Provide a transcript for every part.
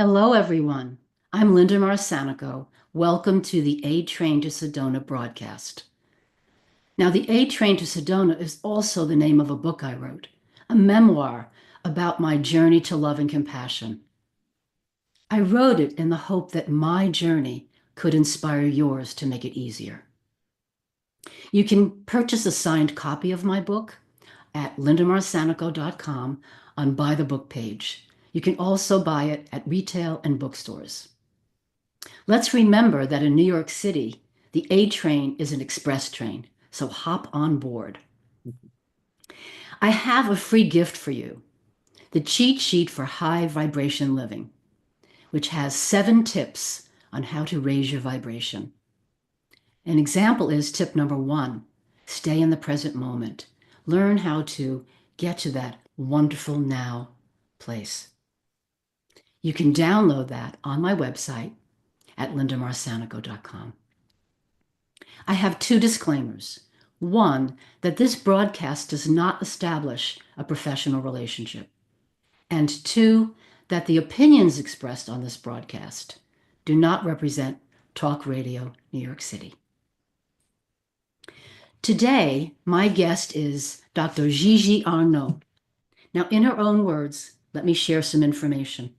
Hello, everyone. I'm Linda Marsanico. Welcome to the A Train to Sedona broadcast. Now, the A Train to Sedona is also the name of a book I wrote, a memoir about my journey to love and compassion. I wrote it in the hope that my journey could inspire yours to make it easier. You can purchase a signed copy of my book at lindamarsanico.com on Buy the Book page. You can also buy it at retail and bookstores. Let's remember that in New York City, the A train is an express train, so hop on board. I have a free gift for you, the cheat sheet for high vibration living, which has 7 tips on how to raise your vibration. An example is tip number 1, stay in the present moment. Learn how to get to that wonderful now place. You can download that on my website at lindamarsanico.com. I have 2 disclaimers. One, that this broadcast does not establish a professional relationship. And 2, that the opinions expressed on this broadcast do not represent Talk Radio New York City. Today, my guest is Dr. Gigi Arnaud. Now, in her own words, let me share some information.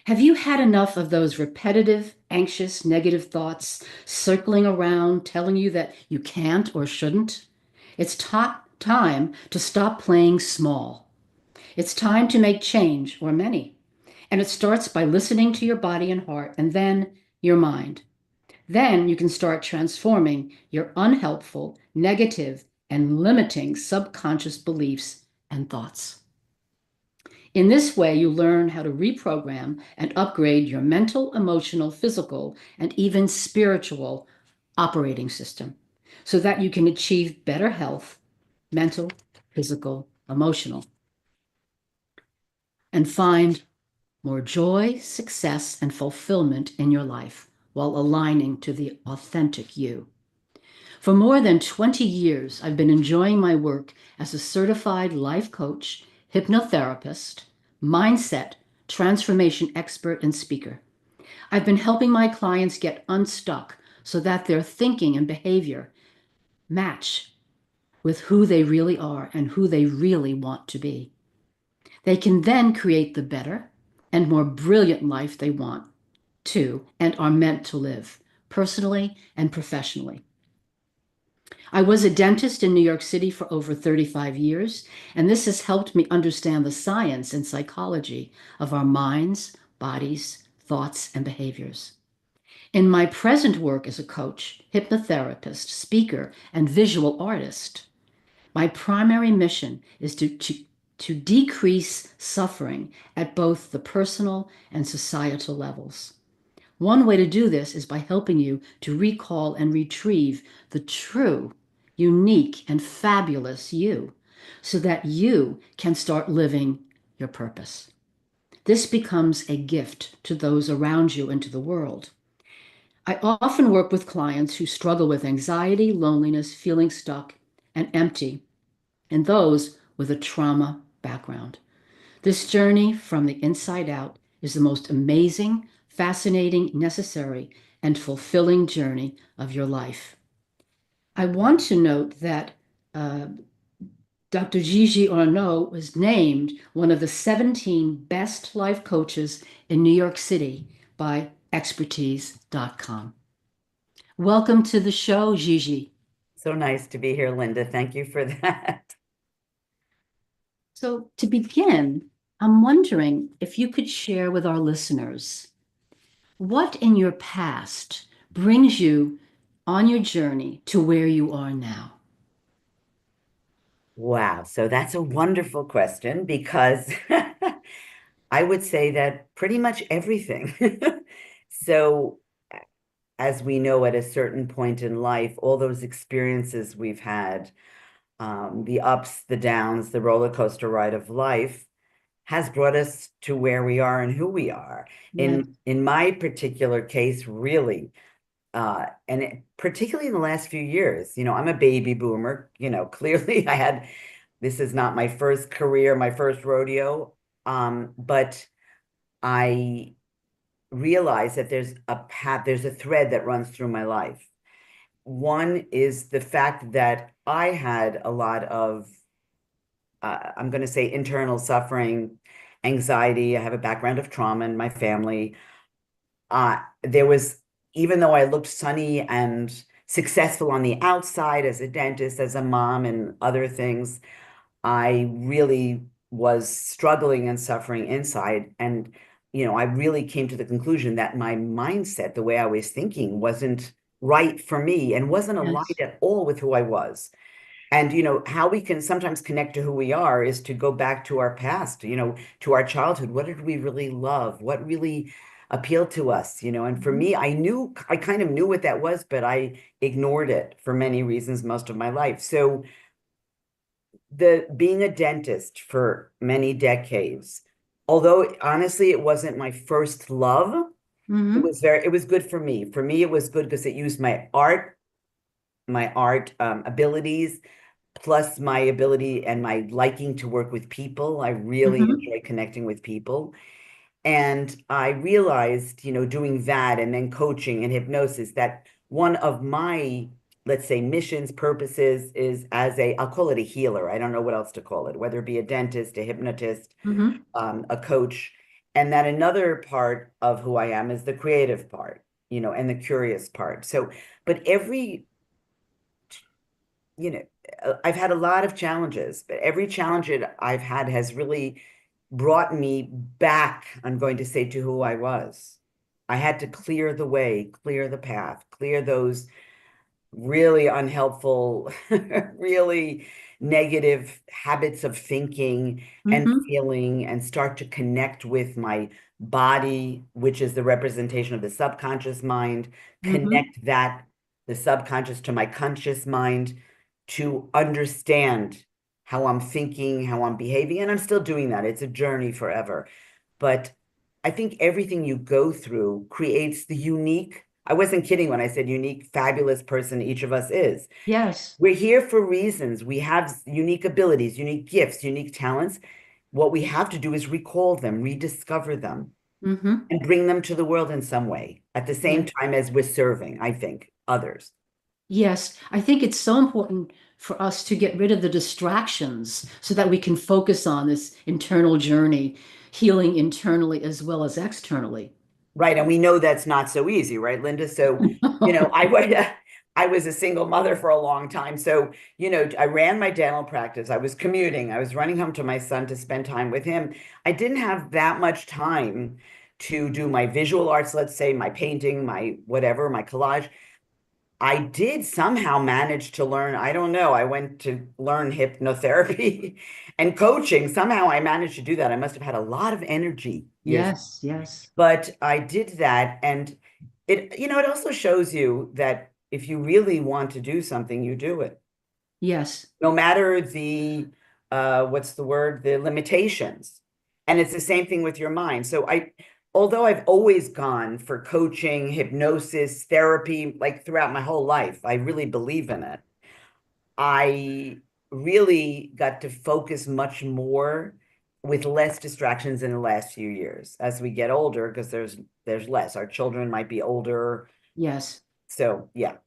Have you had enough of those repetitive, anxious, negative thoughts circling around telling you that you can't or shouldn't? It's time to stop playing small. It's time to make change, or many. And it starts by listening to your body and heart, and then your mind. Then you can start transforming your unhelpful, negative, and limiting subconscious beliefs and thoughts. In this way, you learn how to reprogram and upgrade your mental, emotional, physical, and even spiritual operating system so that you can achieve better health, mental, physical, emotional, and find more joy, success, and fulfillment in your life while aligning to the authentic you. For more than 20 years, I've been enjoying my work as a certified life coach, hypnotherapist, mindset, transformation expert, and speaker. I've been helping my clients get unstuck so that their thinking and behavior match with who they really are and who they really want to be. They can then create the better and more brilliant life they want to and are meant to live, personally and professionally. I was a dentist in New York City for over 35 years, and this has helped me understand the science and psychology of our minds, bodies, thoughts, and behaviors. In my present work as a coach, hypnotherapist, speaker, and visual artist, my primary mission is to decrease suffering at both the personal and societal levels. One way to do this is by helping you to recall and retrieve the true, unique, and fabulous you so that you can start living your purpose. This becomes a gift to those around you and to the world. I often work with clients who struggle with anxiety, loneliness, feeling stuck and empty, and those with a trauma background. This journey from the inside out is the most amazing, fascinating, necessary, and fulfilling journey of your life. I want to note that Dr. Gigi Arnaud was named one of the 17 best life coaches in New York City by expertise.com. Welcome to the show, Gigi. So nice to be here, Linda. Thank you for that. So to begin, I'm wondering if you could share with our listeners what in your past brings you on your journey to where you are now? Wow. So that's a wonderful question because I would say that pretty much everything. So, as we know, at a certain point in life, all those experiences we've had, the ups, the downs, the roller coaster ride of life, has brought us to where we are and who we are. Yes. In my particular case, really, particularly in the last few years, I'm a baby boomer. Clearly this is not my first career, my first rodeo. But I realize that there's a path, there's a thread that runs through my life. One is the fact that I had a lot of, I'm going to say, internal suffering, anxiety. I have a background of trauma in my family. There was, even though I looked sunny and successful on the outside as a dentist, as a mom, and other things, I really was struggling and suffering inside. And, I really came to the conclusion that my mindset, the way I was thinking, wasn't right for me and wasn't aligned Yes. at all with who I was. And, how we can sometimes connect to who we are is to go back to our past, to our childhood. What did we really love? What really appealed to us, And for Mhm. me, I kind of knew what that was, but I ignored it for many reasons most of my life. So, the being a dentist for many decades, although honestly it wasn't my first love, Mhm. it was good for me. For me, it was good because it used my art abilities, plus my ability and my liking to work with people. I really Mhm. enjoy connecting with people. And I realized, doing that and then coaching and hypnosis, that one of my, let's say, missions, purposes is as I'll call it a healer. I don't know what else to call it, whether it be a dentist, a hypnotist, Mhm. a coach. And that another part of who I am is the creative part, and the curious part. So, but you know, I've had a lot of challenges, but every challenge that I've had has really brought me back, I'm going to say, to who I was. I had to clear the way, clear the path, clear those really unhelpful, really negative habits of thinking and Mhm. feeling, and start to connect with my body, which is the representation of the subconscious mind, Mhm. connect the subconscious to my conscious mind to understand how I'm thinking, how I'm behaving. And I'm still doing that. It's a journey forever. But I think everything you go through creates the unique, I wasn't kidding when I said unique, fabulous person each of us is. Yes. We're here for reasons. We have unique abilities, unique gifts, unique talents. What we have to do is recall them, rediscover them, Mhm. and bring them to the world in some way at the Yeah. same time as we're serving, I think, others. Yes, I think it's so important for us to get rid of the distractions so that we can focus on this internal journey, healing internally as well as externally. Right. And we know that's not so easy, right, Linda? So, I was a single mother for a long time. So, I ran my dental practice. I was commuting. I was running home to my son to spend time with him. I didn't have that much time to do my visual arts, let's say, my painting, my whatever, my collage. I did somehow manage to learn, I don't know, I went to learn hypnotherapy and coaching. Somehow I managed to do that. I must have had a lot of energy years, Yes, yes, but I did that. And it also shows you that if you really want to do something, you do it, yes, no matter what's the word, the limitations. And it's the same thing with your mind. So although I've always gone for coaching, hypnosis, therapy, like throughout my whole life, I really believe in it. I really got to focus much more with less distractions in the last few years as we get older, because there's less. Our children might be older. yes. So yeah.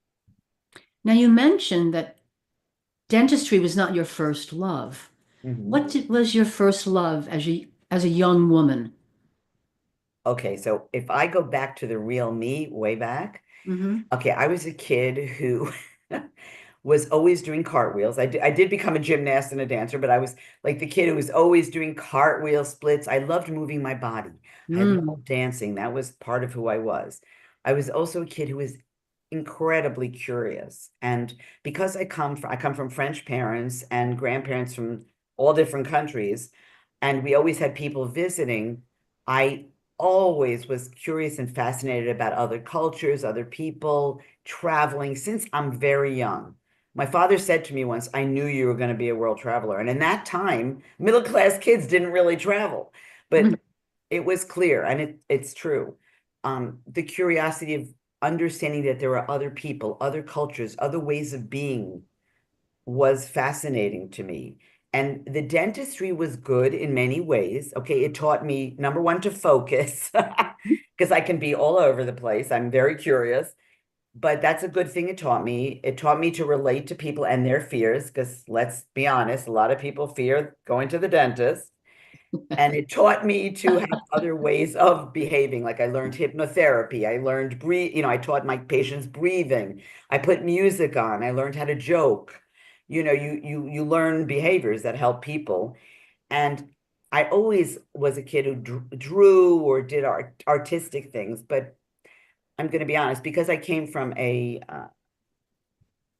Now you mentioned that dentistry was not your first love. Mhm. Was your first love as a young woman? Okay, so if I go back to the real me way back, Hmm. okay, I was a kid who was always doing cartwheels. I did become a gymnast and a dancer, but I was like the kid who was always doing cartwheel splits. I loved moving my body. I Mm. loved dancing. That was part of who I was. I was also a kid who was incredibly curious. And because I come from French parents and grandparents from all different countries, and we always had people visiting, I always was curious and fascinated about other cultures, other people, traveling since I'm very young. My father said to me once, I knew you were going to be a world traveler. And in that time, middle class kids didn't really travel, but it was clear, and it's true. The curiosity of understanding that there are other people, other cultures, other ways of being was fascinating to me. And the dentistry was good in many ways. Okay, it taught me, number one, to focus. because I can be all over the place. I'm very curious, but that's a good thing it taught me. It taught me to relate to people and their fears, because let's be honest, a lot of people fear going to the dentist. And it taught me to have other ways of behaving. Like I learned hypnotherapy. I learned breathe, I taught my patients breathing. I put music on. I learned how to joke. You learn behaviors that help people. And I always was a kid who drew or did artistic things, but I'm going to be honest, because I came from a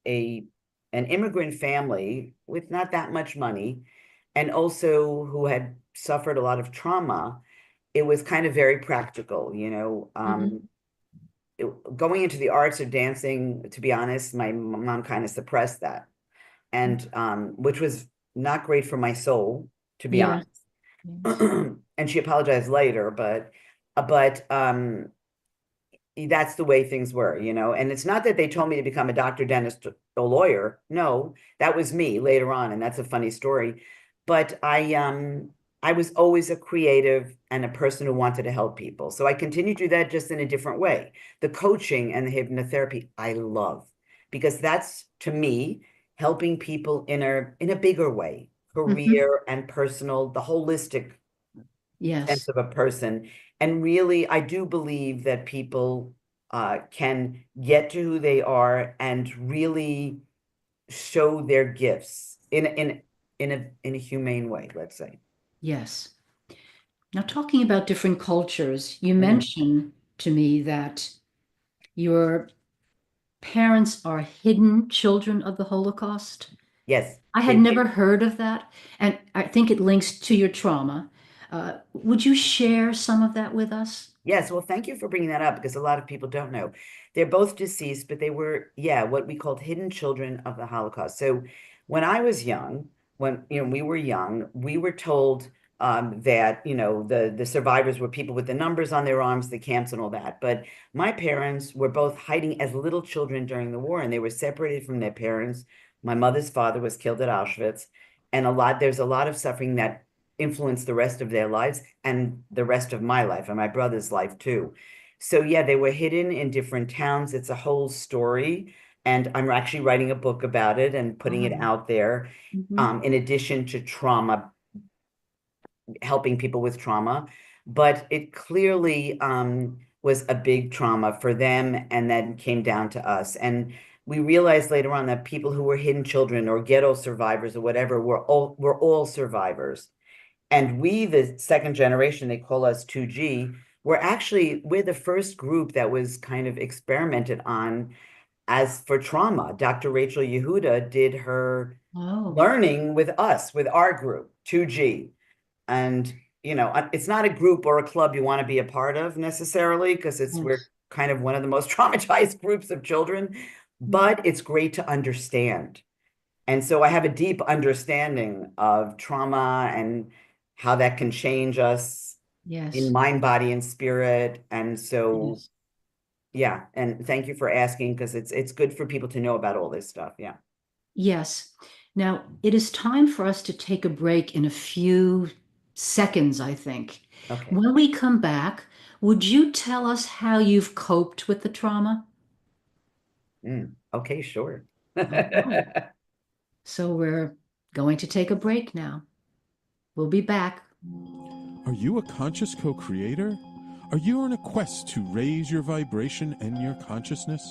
an immigrant family with not that much money, and also who had suffered a lot of trauma, it was kind of very practical, Mhm. going into the arts or dancing, to be honest, my mom kind of suppressed that, and which was not great for my soul, to be Yes. honest. Yes. And she apologized later, but that's the way things were. And it's not that they told me to become a doctor, dentist, a lawyer. No, that was me later on, and that's a funny story. But I was always a creative and a person who wanted to help people. So I continue to do that, just in a different way. The coaching and the hypnotherapy I love, because that's, to me, helping people in a bigger way, Mhm. career and personal, the holistic sense Yes. of a person. And really, I do believe that people can get to who they are and really show their gifts in a humane way, let's say. Yes. Now, talking about different cultures, you Mhm. mentioned to me that your parents are hidden children of the Holocaust. Yes, I had they never did. heard of that, and I think it links to your trauma. Would you share some of that with us? Yes, well, thank you for bringing that up, because a lot of people don't know. They're both deceased, but they were, yeah, what we called hidden children of the Holocaust. So when I was young, when we were young, we were told that the survivors were people with the numbers on their arms, the camps, and all that. But my parents were both hiding as little children during the war, and they were separated from their parents. My mother's father was killed at Auschwitz, and there's a lot of suffering that influenced the rest of their lives and the rest of my life and my brother's life too. So yeah, they were hidden in different towns. It's a whole story. And I'm actually writing a book about it and putting it Wow. out there. Mhm. In addition to trauma, helping people with trauma. But it clearly was a big trauma for them, and then came down to us. And we realized later on that people who were hidden children or ghetto survivors or whatever were all survivors. And we, the second generation, they call us 2G, we're the first group that was kind of experimented on as for trauma. Dr. Rachel Yehuda did her Oh, learning with us, with our group, 2G. And, it's not a group or a club you want to be a part of necessarily, because we're yes. kind of one of the most traumatized groups of children, Mhm. but it's great to understand. And so I have a deep understanding of trauma and how that can change us in Yes. mind, body, and spirit. And so, Yes. yeah, and thank you for asking, because it's good for people to know about all this stuff. Yeah. Yes. Now, it is time for us to take a break in a few seconds, I think. Okay. When we come back, would you tell us how you've coped with the trauma? Okay, sure. All right. So we're going to take a break now. We'll be back. Are you a conscious co creator? Are you on a quest to raise your vibration and your consciousness?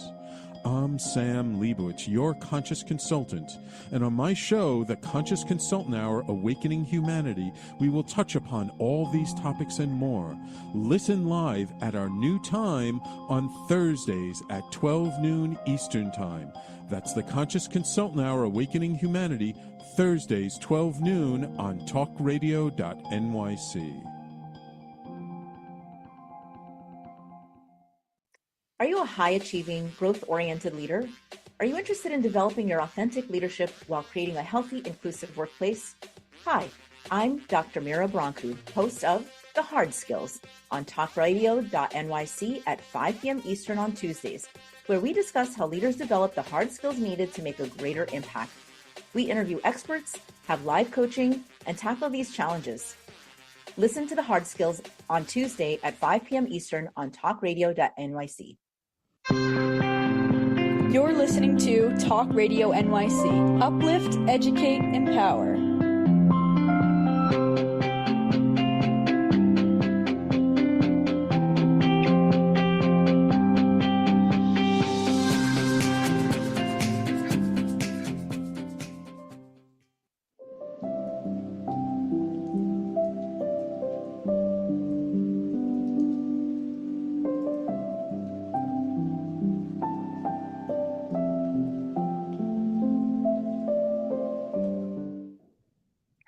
I'm Sam Leibowitz, your conscious consultant, and on my show, The Conscious Consultant Hour Awakening Humanity, we will touch upon all these topics and more. Listen live at our new time on Thursdays at 12 noon Eastern Time. That's The Conscious Consultant Hour Awakening Humanity, Thursdays 12 noon on talkradio.nyc. Are you a high-achieving, growth-oriented leader? Are you interested in developing your authentic leadership while creating a healthy, inclusive workplace? Hi, I'm Dr. Mira Brancu, host of The Hard Skills on talkradio.nyc at 5 p.m. Eastern on Tuesdays, where we discuss how leaders develop the hard skills needed to make a greater impact. We interview experts, have live coaching, and tackle these challenges. Listen to The Hard Skills on Tuesday at 5 p.m. Eastern on talkradio.nyc. You're listening to Talk Radio NYC. Uplift, educate, empower.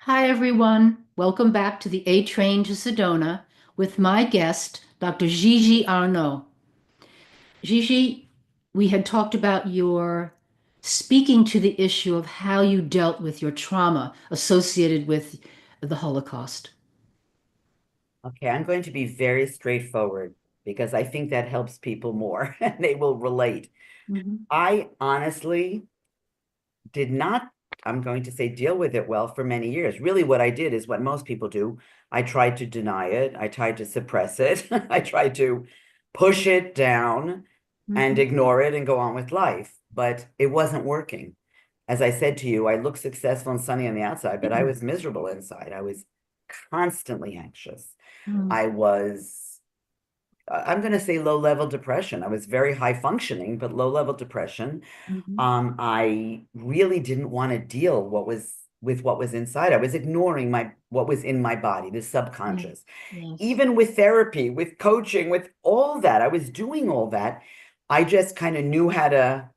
Hi, everyone. Welcome back to the A Train to Sedona with my guest, Dr. Gigi Arnaud. Gigi, we had talked about your speaking to the issue of how you dealt with your trauma associated with the Holocaust. Okay, I'm going to be very straightforward because I think that helps people more and they will relate. Mhm. I honestly did not, I'm going to say, deal with it well for many years. Really, what I did is what most people do. I tried to deny it. I tried to suppress it. I tried to push it down and Mhm. ignore it and go on with life, but it wasn't working. As I said to you, I looked successful and sunny on the outside, but I was miserable inside. I was constantly anxious. Mhm. I was, I'm going to say low level depression. I was very high functioning, but low level depression. Mhm. I really didn't want to deal with what was inside. I was ignoring what was in my body, the subconscious. Yes. Even with therapy, with coaching, with all that, I was doing all that. I just kind of knew how to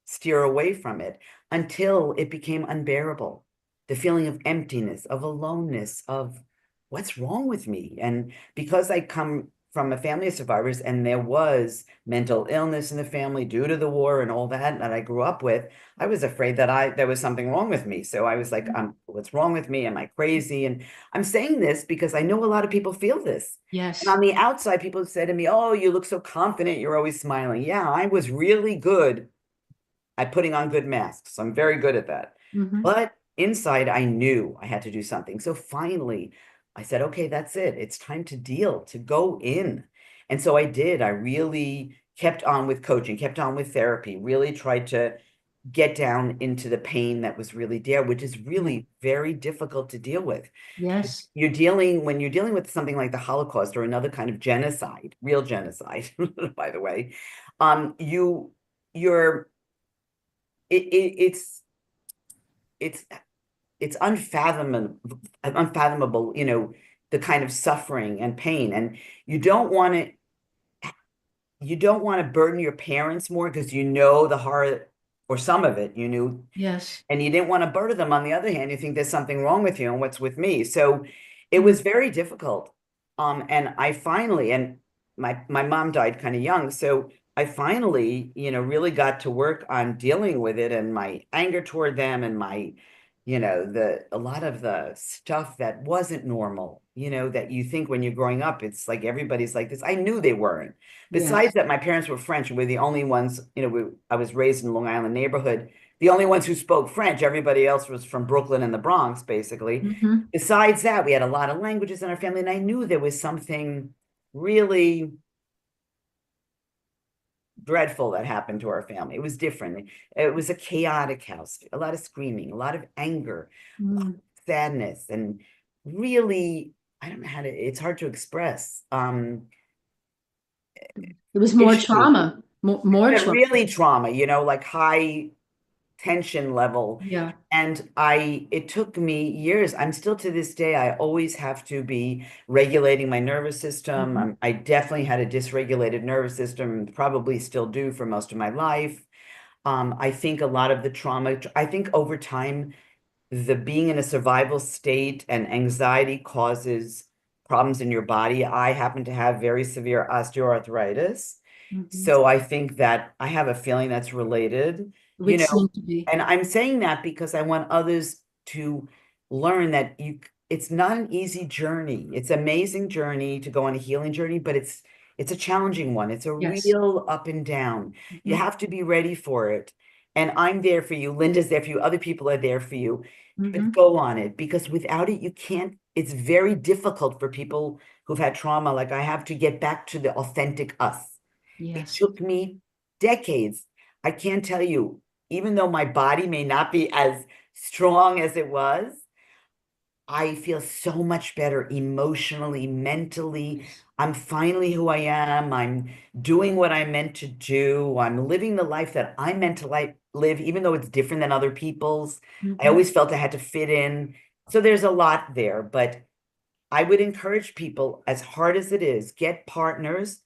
steer away from it until it became unbearable. The feeling of emptiness, of aloneness, of what's wrong with me? And because I come from a family of survivors and there was mental illness in the family due to the war and all that I grew up with, I was afraid that there was something wrong with me. So I was like, what's wrong with me? Am I crazy? And I'm saying this because I know a lot of people feel this. And Yes. on the outside, people say to me, oh, you look so confident. You're always smiling. Yeah, I was really good at putting on good masks. I'm very good at that. Mhm. But inside, I knew I had to do something. So finally, I said, okay, that's it. It's time to deal, to go in. And so I did. I really kept on with coaching, kept on with therapy, really tried to get down into the pain that was really there, which is really very difficult to deal with. Yes. When you're dealing with something like the Holocaust or another kind of genocide, real genocide, by the way, you're it's it's it's unfathomable, the kind of suffering and pain, and you don't want to burden your parents more because the horror, or some of it you knew, Yes. and you didn't want to burden them. On the other hand, you think there's something wrong with you and what's with me. So it Mhm. was very difficult. And I finally, and my mom died kind of young, so I finally, really got to work on dealing with it and my anger toward them and my, a lot of the stuff that wasn't normal, that you think when you're growing up, it's like everybody's like this. I knew they weren't. Besides Yes. that, my parents were French, and we're the only ones, I was raised in Long Island neighborhood, the only ones who spoke French. Everybody else was from Brooklyn and the Bronx, basically. Mhm. Besides that, we had a lot of languages in our family, and I knew there was something really dreadful that happened to our family. It was different. It was a chaotic house, a lot of screaming, a lot of anger, a lot of Mm. sadness, and really, I don't know how to, it's hard to express, It was more issues, trauma. More but trauma. really trauma, like high tension level. Yeah. And it took me years. I'm still, to this day, I always have to be regulating my nervous system. Mhm. I definitely had a dysregulated nervous system, probably still do for most of my life. I think a lot of the trauma, I think over time, the being in a survival state and anxiety causes problems in your body. I happen to have very severe osteoarthritis. Mhm. So I think that I have a feeling that's related, It would seem to be. and I'm saying that because I want others to learn that it's not an easy journey. It's an amazing journey to go on a healing journey, but it's a challenging one. It's a Yes. real up and down. You Mhm. have to be ready for it. And I'm there for you. Linda's there for you. Other people are there for you. But Mhm. go on it, because without it, you can't. It's very difficult for people who've had trauma like I have to get back to the authentic us. It Yes. took me decades. I can't tell you, even though my body may not be as strong as it was, I feel so much better emotionally, mentally. I'm finally who I am. I'm doing what I'm meant to do. I'm living the life that I'm meant to live, even though it's different than other people's. I Mhm. always felt I had to fit in. So there's a lot there, but I would encourage people, as hard as it is, get partners,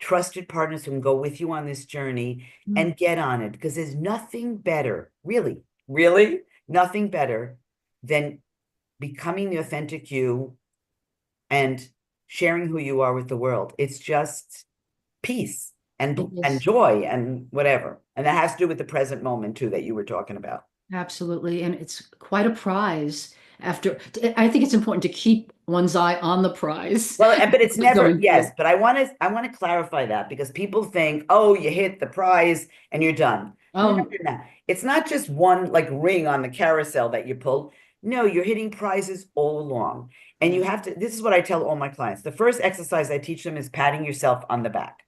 trusted partners who can go with you on this journey Mm. and get on it, because there's nothing better, really, really, nothing better than becoming the authentic you and sharing who you are with the world. It's just peace It and is. joy and whatever. And that has to do with the present moment too that you were talking about. Absolutely. And it's quite a prize after, I think it's important to keep one's eye on the prize Well, but it's never, going yes, through. but I want to clarify that, because people think, oh, you hit the prize and you're done. No, no, Oh, no, no. It's not just one like ring on the carousel that you pull. No, you're hitting prizes all along. And yeah. you have to, this is what I tell all my clients. The first exercise I teach them is patting yourself on the back.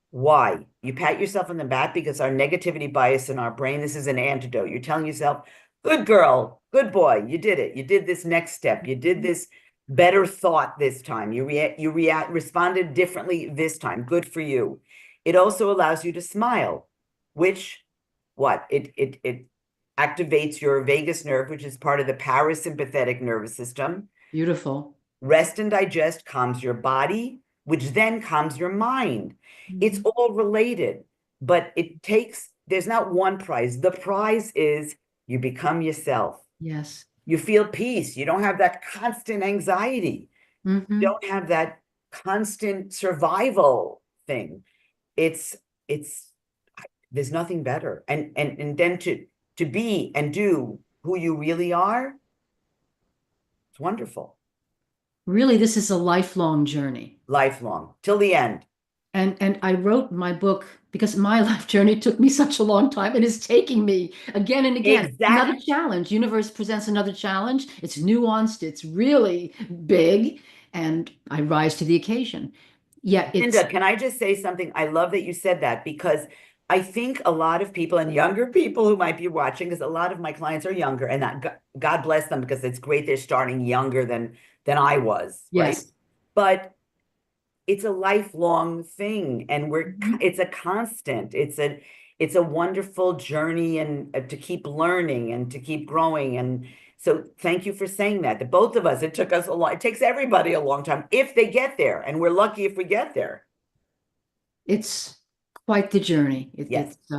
Why? You pat yourself on the back because our negativity bias in our brain, this is an antidote. You're telling yourself, good girl, good boy, you did it. You did this next step. You did this better thought this time. Responded differently this time. Good for you. It also allows you to smile, which what? It activates your vagus nerve, which is part of the parasympathetic nervous system. Beautiful. Rest and digest calms your body, which then calms your mind. It's Mhm. all related, but there's not one prize. The prize is you become yourself. Yes. You feel peace. You don't have that constant anxiety. You Hmm. don't have that constant survival thing. It's, it's, there's nothing better. And then to be and do who you really are, it's wonderful. Really, this is a lifelong journey. Lifelong till the end. And I wrote my book because my life journey took me such a long time and is taking me again and again. Another Exactly. challenge. Universe presents another challenge. It's nuanced, it's really big, and I rise to the occasion. Yeah, it's Linda, can I just say something? I love that you said that, because I think a lot of people and younger people who might be watching, because a lot of my clients are younger, and God bless them, because it's great they're starting younger than I was, right? yes. But it's a lifelong thing, and Mhm. it's a constant. It's a wonderful journey, and to keep learning and to keep growing. And so thank you for saying that. The both of us, it took us a long, it takes everybody a long time if they get there, and we're lucky if we get there. It's quite the journey. Yes. It's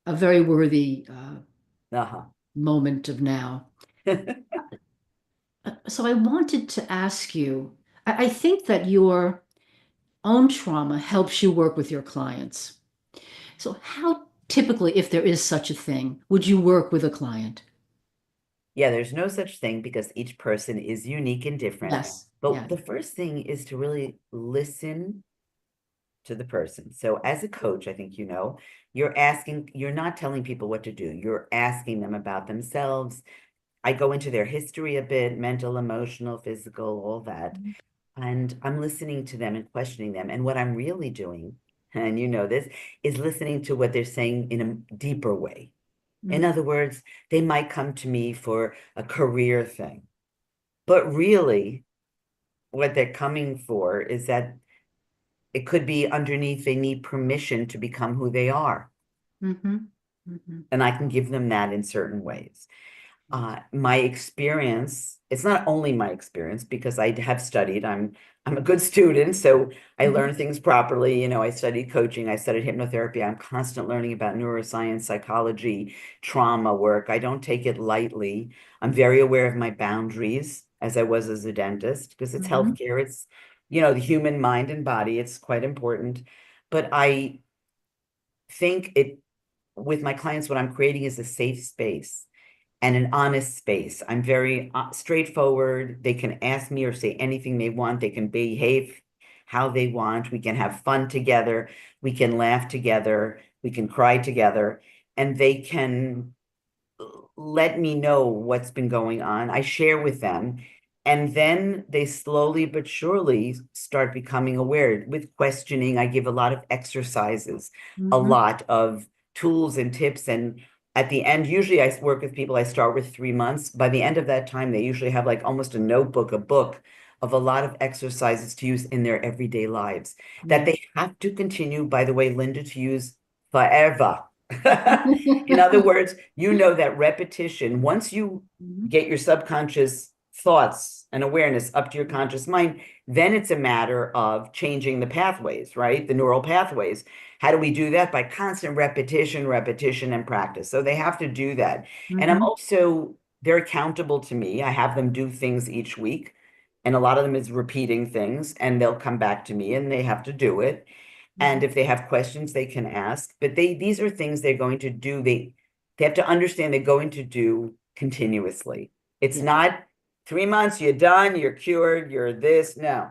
a very worthy Uh-huh. moment of now. So I wanted to ask you, I think that your own trauma helps you work with your clients. So how typically, if there is such a thing, would you work with a client? Yeah, there's no such thing, because each person is unique and different. Yes. But Yeah. the first thing is to really listen to the person. So as a coach, I think you're not telling people what to do. You're asking them about themselves. I go into their history a bit, mental, emotional, physical, all that. And I'm listening to them and questioning them. And what I'm really doing, and you know this, is listening to what they're saying in a deeper way. In Mm. other words, they might come to me for a career thing, but really what they're coming for is that it could be underneath, they need permission to become who they are. Mm-hmm. Mm-hmm. And I can give them that in certain ways. My experience, it's not only my experience, because I have studied, I'm a good student, so I Mm-hmm. learn things properly. I studied coaching, I studied hypnotherapy. I'm constant learning about neuroscience, psychology, trauma work. I don't take it lightly. I'm very aware of my boundaries, as I was as a dentist, because it's Mm-hmm. healthcare. It's, the human mind and body. It's quite important. But I think with my clients, what I'm creating is a safe space and an honest space. I'm very straightforward. They can ask me or say anything they want. They can behave how they want. We can have fun together. We can laugh together. We can cry together, and they can let me know what's been going on. I share with them. And then they slowly but surely start becoming aware with questioning. I give a lot of exercises, a Mhm. lot of tools and tips. And at the end, usually I work with people, I start with 3 months. By the end of that time, they usually have like almost a notebook, a book of a lot of exercises to use in their everyday lives that Yeah. they have to continue, by the way, Linda, to use forever. In other words, you know that repetition, once you Mhm. get your subconscious thoughts and awareness up to your conscious mind, then it's a matter of changing the pathways, right? The neural pathways. How do we do that? By constant repetition, repetition, and practice. So they have to do that. And I'm Mhm. also, they're accountable to me. I have them do things each week. And a lot of them is repeating things, and they'll come back to me and they have to do it. And Mhm. if they have questions, they can ask. But these are things they're going to do. They have to understand they're going to do continuously. It's Yeah. not 3 months, you're done, you're cured, you're this. No,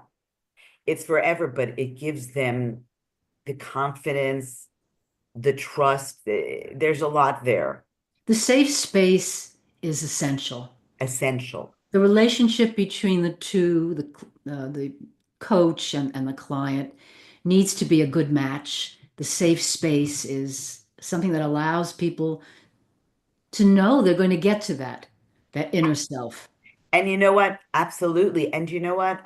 it's forever, but it gives them the confidence, the trust. There's a lot there, The safe space is essential. essential. The relationship between the two, the coach and the client, needs to be a good match. The safe space is something that allows people to know they're going to get to that inner self. And you know what? Absolutely. And you know what?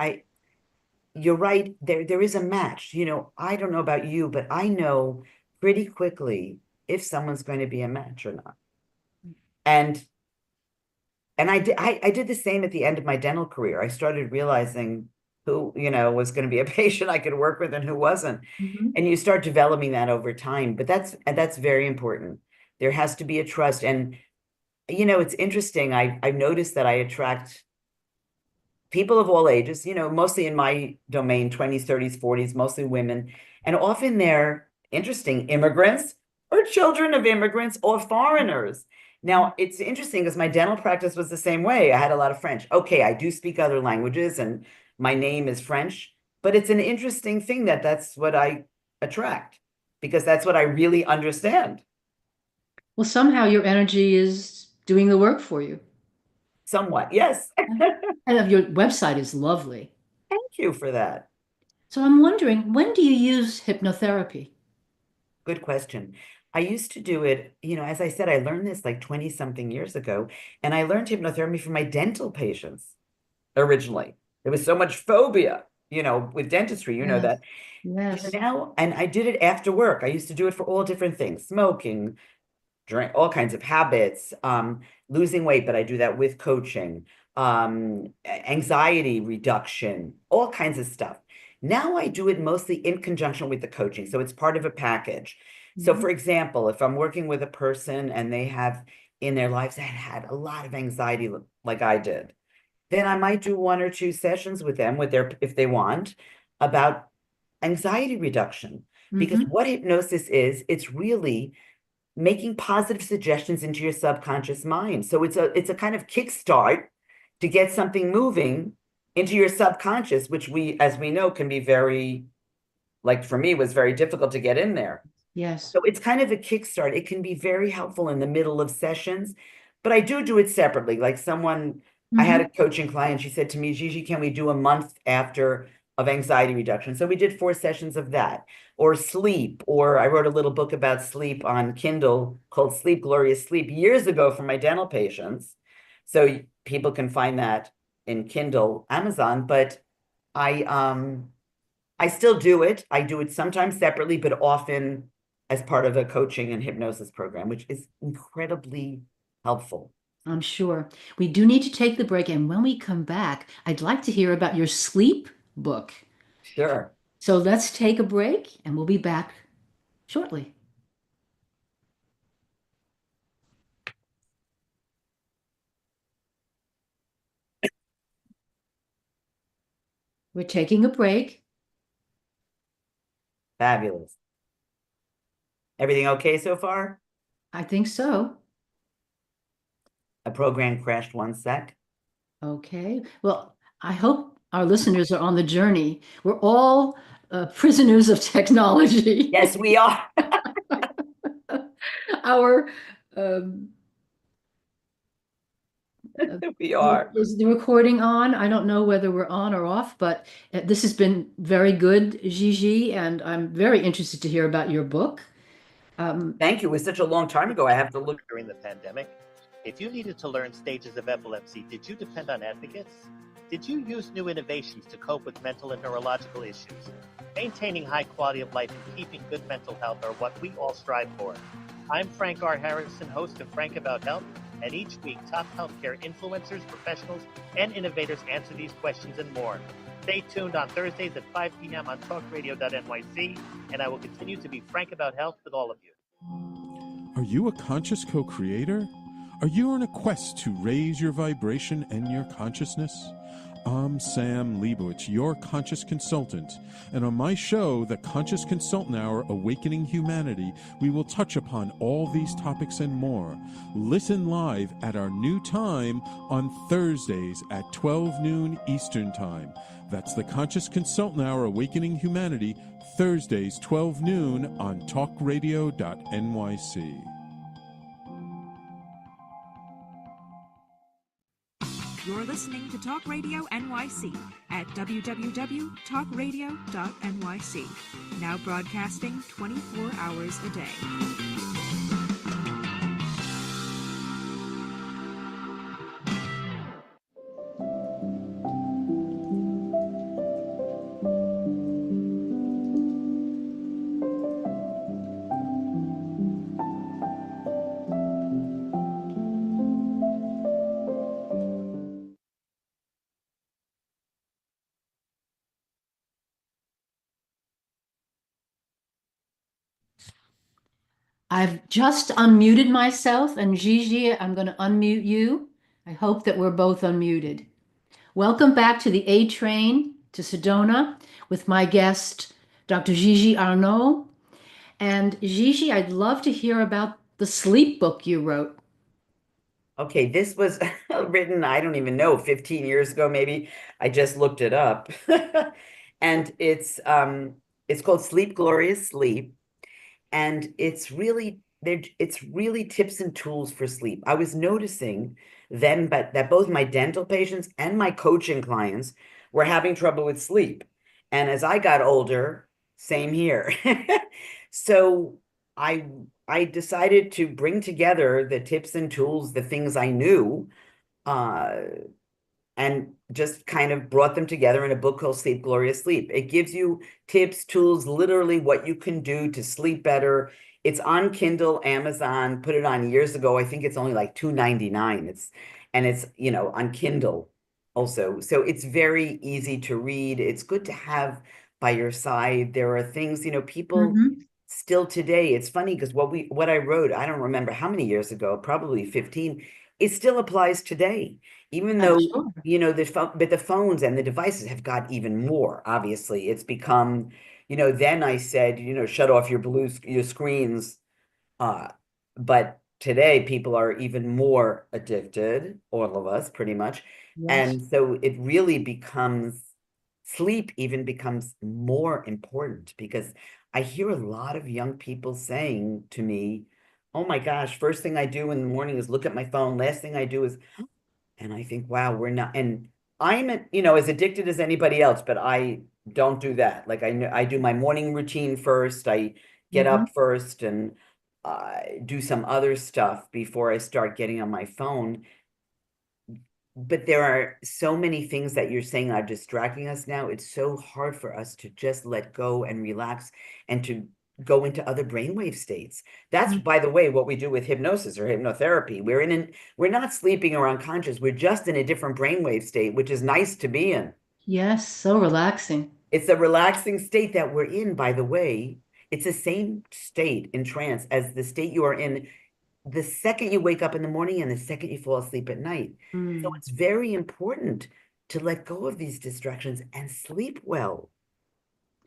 You're right. There is a match. I don't know about you, but I know pretty quickly if someone's going to be a match or not. And I did the same at the end of my dental career. I started realizing who, was going to be a patient I could work with and who wasn't. Mhm. And you start developing that over time. But that's very important. There has to be a trust. And it's interesting. I've noticed that I attract people of all ages, mostly in my domain, 20s, 30s, 40s, mostly women. And often they're interesting immigrants or children of immigrants or foreigners. Now, it's interesting because my dental practice was the same way. I had a lot of French. Okay, I do speak other languages and my name is French, but it's an interesting thing that's what I attract because that's what I really understand Well, somehow your energy is doing the work for you. somewhat. Yes. And your website is lovely. Thank you for that. So I'm wondering, when do you use hypnotherapy? Good question. I used to do it, as I said, I learned this like 20 something years ago, and I learned hypnotherapy for my dental patients originally. There was so much phobia, with dentistry, Yes. that. Yes. Now, and I did it after work. I used to do it for all different things, smoking, drink, all kinds of habits, losing weight, but I do that with coaching, anxiety reduction, all kinds of stuff. Now I do it mostly in conjunction with the coaching. So it's part of a package. So Mhm. for example, if I'm working with a person and they have in their lives that had a lot of anxiety like I did, then I might do 1 or 2 sessions with them if they want about anxiety reduction. Because Mhm. what hypnosis is, it's really making positive suggestions into your subconscious mind. So it's a kind of kickstart to get something moving into your subconscious, which as we know, can be very, like for me, was very difficult to get in there. Yes. So it's kind of a kickstart. It can be very helpful in the middle of sessions, but I do it separately. Like I had Mhm. a coaching client, she said to me, Gigi, can we do a month after of anxiety reduction? So we did 4 sessions of that. Or sleep, or I wrote a little book about sleep on Kindle called Sleep, Glorious Sleep years ago for my dental patients. So people can find that in Kindle, Amazon, but I I still do it. I do it sometimes separately, but often as part of a coaching and hypnosis program, which is incredibly helpful. I'm sure. We do need to take the break, and when we come back, I'd like to hear about your sleep book. Sure. So let's take a break, and we'll be back shortly. We're taking a break. Fabulous. Everything okay so far? I think so. A program crashed 1 sec. Okay. Well, I hope our listeners are on the journey. We're all prisoners of technology. Yes, we are. our um, We are. is the recording on? I don't know whether we're on or off, but this has been very good, Gigi, and I'm very interested to hear about your book. Thank you. It was such a long time ago. I have to look. During the pandemic, if you needed to learn stages of epilepsy, did you depend on advocates? Did you use new innovations to cope with mental and neurological issues? Maintaining high quality of life and keeping good mental health are what we all strive for. I'm Frank R. Harrison, host of Frank About Health, and each week top healthcare influencers, professionals, and innovators answer these questions and more. Stay tuned on Thursdays at 5 p.m. on talkradio.nyc, and I will continue to be frank about health with all of you. Are you a conscious co-creator? Are you on a quest to raise your vibration and your consciousness? I'm Sam Leibowitz, your conscious consultant, and on my show, The Conscious Consultant Hour, Awakening Humanity, we will touch upon all these topics and more. Listen live at our new time on Thursdays at 12 noon Eastern Time. That's The Conscious Consultant Hour, Awakening Humanity, Thursdays, 12 noon on talkradio.nyc. You're listening to Talk Radio NYC at www.talkradio.nyc. Now broadcasting 24 hours a day. I've just unmuted myself, and Gigi, I'm going to unmute you. I hope that we're both unmuted. Welcome back to the A Train to Sedona with my guest, Dr. Gigi Arnaud. And Gigi, I'd love to hear about the sleep book you wrote. Okay, this was written, I don't even know, 15 years ago, maybe. I just looked it up. And it's called Sleep Glorious Sleep. And it's really tips and tools for sleep. I was noticing then that both my dental patients and my coaching clients were having trouble with sleep. And as I got older, same here. So I decided to bring together the tips and tools, the things I knew, and just kind of brought them together in a book called Sleep Glorious Sleep. It gives you tips, tools, literally what you can do to sleep better. It's on Kindle, Amazon, put it on years ago. I think it's only like $2.99. It's on Kindle also. So it's very easy to read. It's good to have by your side. There are things, people still today. It's funny because what I wrote, I don't remember how many years ago, probably 15, it still applies today. Even though, but the phones and the devices have got even more, obviously. It's become, then I said, shut off your screens. But today people are even more addicted, all of us pretty much. Yes. And so it really sleep even becomes more important because I hear a lot of young people saying to me, oh my gosh, first thing I do in the morning is look at my phone. Last thing I do is, and I think, wow, we're not, and I'm, as addicted as anybody else, but I don't do that. Like I do my morning routine first. I get up first and do some other stuff before I start getting on my phone. But there are so many things that you're saying are distracting us now. It's so hard for us to just let go and relax and to go into other brainwave states. That's, by the way, what we do with hypnosis or hypnotherapy. We're not sleeping or unconscious. We're just in a different brainwave state, which is nice to be in. Yes, so relaxing. It's a relaxing state that we're in, by the way. It's the same state in trance as the state you are in the second you wake up in the morning and the second you fall asleep at night. So it's very important to let go of these distractions and sleep well.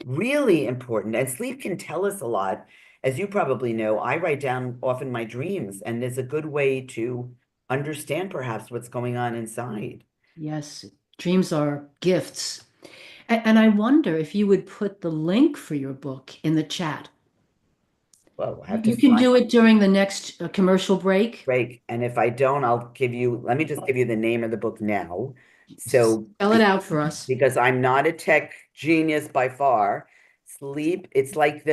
Really important. And sleep can tell us a lot. As you probably know, I write down often my dreams, and there's a good way to understand perhaps what's going on inside. Yes, dreams are gifts. And I wonder if you would put the link for your book in the chat. Well, I have to You can find do it during the next commercial break. break. And if I don't, let me just give you the name of the book now. So, Spell it out for us. because I'm not a tech genius by far, sleep, it's like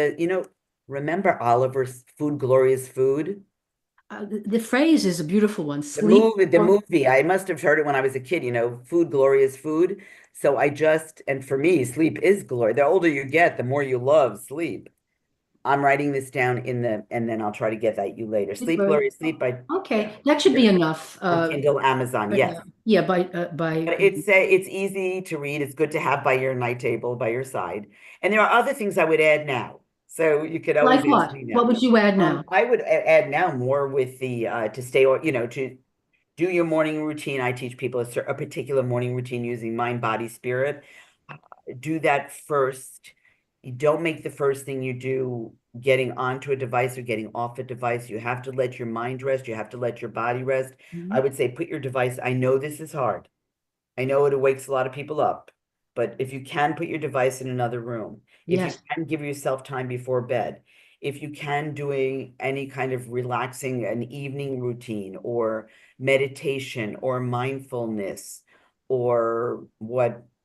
remember Oliver's Food, Glorious Food? The phrase is a beautiful one. The Sleep. movie, the movie, I must have heard it when I was a kid, Food, Glorious Food. So and for me, sleep is glory. The older you get, the more you love sleep. I'm writing this down and then I'll try to get that you later. Sleep, Glorious Sleep by Okay, that should be enough. on Kindle, Amazon. Yes. Yeah, by But it's easy to read. It's good to have by your night table, by your side. And there are other things I would add now. So you could always like ask what? me What now. would you add now? I would add now more with the to stay, to do your morning routine. I teach people a particular morning routine using mind, body, spirit. Do that first. You don't make the first thing you do getting onto a device or getting off a device. You have to let your mind rest. You have to let your body rest. I would say put your device. I know this is hard. I know it wakes a lot of people up, but if you can put your device in another room, if you Yes. can give yourself time before bed, if you can doing any kind of relaxing, an evening routine or meditation or mindfulness or